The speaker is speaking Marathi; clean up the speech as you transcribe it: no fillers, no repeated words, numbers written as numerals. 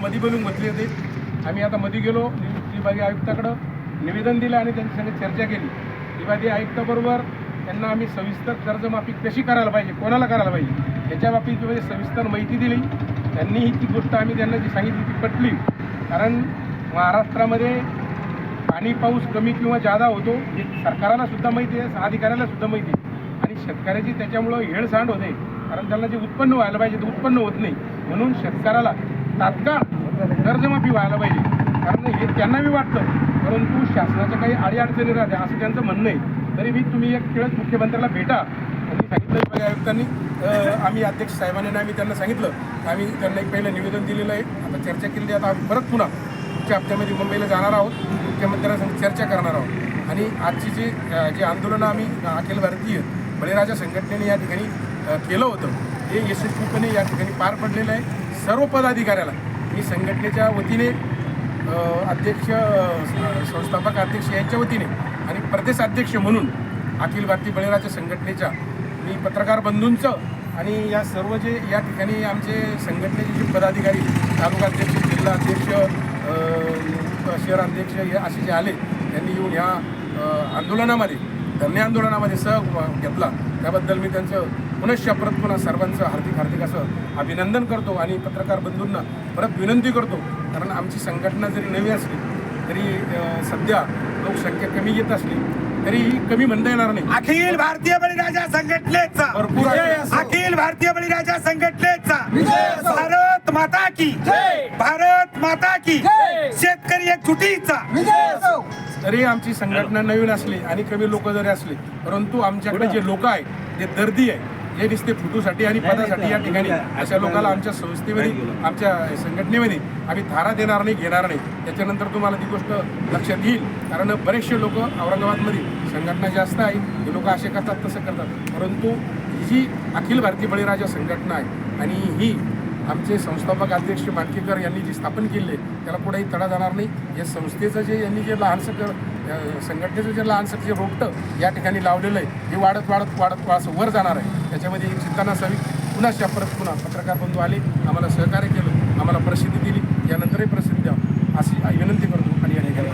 मध्ये बोलून घेतले होते. आम्ही आता मध्ये गेलो विभागीय आयुक्ताकडं निवेदन दिलं आणि त्यांच्यासंग चर्चा केली. विभागीय आयुक्ताबरोबर त्यांना आम्ही सविस्तर कर्जमाफी कशी करायला पाहिजे, कोणाला करायला पाहिजे याच्या बाबतीत सविस्तर माहिती दिली. त्यांनीही ती गोष्ट आम्ही त्यांना जी सांगितली ती पटली. कारण महाराष्ट्रामध्ये पाणी पाऊस कमी किंवा जादा होतो हे सरकाराला सुद्धा माहिती आहे, अधिकाऱ्याला सुद्धा माहिती आहे. आणि शेतकऱ्याची त्याच्यामुळं हेळसांड होते. कारण त्यांना जे उत्पन्न व्हायला पाहिजे ते उत्पन्न होत नाही. म्हणून शेतकऱ्याला तात्काळ कर्जमाफी व्हायला पाहिजे. कारण हे त्यांना बी वाटतं, परंतु शासनाच्या काही अडीअडचणी राहते असं त्यांचं म्हणणं आहे. तरी बी तुम्ही एक वेळेस मुख्यमंत्र्याला भेटा. त्यांनी सांगितलं विभागीय आयुक्तांनी, आम्ही अध्यक्ष साहेबांनी आम्ही त्यांना सांगितलं, आम्ही त्यांना एक पहिलं निवेदन दिलेलं आहे. आता चर्चा केली. आता आम्ही परत पुन्हा पुढच्या हप्त्यामध्ये मुंबईला जाणार आहोत, मुख्यमंत्र्यांसंग चर्चा करणार आहोत. आणि आजची जे आंदोलनं आम्ही अखिल भारतीय बळीराजा संघटनेने या ठिकाणी केलं होतं ते यशस्वीपणे या ठिकाणी पार पडलेलं आहे. सर्व पदाधिकाऱ्याला मी संघटनेच्या वतीने अध्यक्ष, संस्थापक अध्यक्ष यांच्या वतीने आणि प्रदेशाध्यक्ष म्हणून अखिल भारतीय बळीराजा संघटनेच्या मी पत्रकार बंधूंचं आणि या सर्व जे या ठिकाणी आमचे संघटनेचे जे पदाधिकारी, तालुका अध्यक्ष, जिल्हा अध्यक्ष, शहर अध्यक्ष हे असे जे आले त्यांनी येऊन ह्या आंदोलनामध्ये, धरणे आंदोलनामध्ये सहभाग घेतला. त्याबद्दल मी त्यांचं पुन्हा सर्वांचं हार्दिक असं अभिनंदन करतो. आणि पत्रकार बंधूंना परत विनंती करतो, कारण आमची संघटना जरी नवी असली तरी सध्या लोकसंख्या कमी येत असली तरी कमी म्हणता येणार नाही. अखिल भारतीय बळीराजा संघटनेचा भरपूर अखिल भारतीय बळीराजा संघटनेचा भारत माता की भारत माता की शेतकरी एकजुटीचा. तरी आमची संघटना नवीन असली आणि कमी लोक जरी असले, परंतु आमच्याकडे जे लोक आहेत ते दर्दी आहे, जे नुसते फुटूसाठी आणि पदासाठी या ठिकाणी अशा लोकांना आमच्या संस्थेमध्ये, आमच्या संघटनेमध्ये आम्ही थारा देणार नाही, घेणार नाही. त्याच्यानंतर तुम्हाला ती गोष्ट लक्षात येईल. कारण बरेचसे लोक औरंगाबादमध्ये संघटना जास्त आहे, हे लोक असे करतात तसं करतात. परंतु ही जी अखिल भारतीय बळीराजा संघटना आहे आणि ही आमचे संस्थापक अध्यक्ष मांडकेकर यांनी जी स्थापन केली आहे त्याला कुठेही तडा जाणार नाही. या संस्थेचं जे यांनी जे लहानसं संघटनेचं जे लहानसं जे रोपटं या ठिकाणी लावलेलं आहे हे वाढत असं वर जाणार आहे. त्याच्यामध्ये चिंता नसावी. पुन्हा पत्रकार बंधू आले, आम्हाला सहकार्य केलं, आम्हाला प्रसिद्धी दिली, यानंतरही प्रसिद्धी द्यावं अशी विनंती करतो आणि या ठिकाणी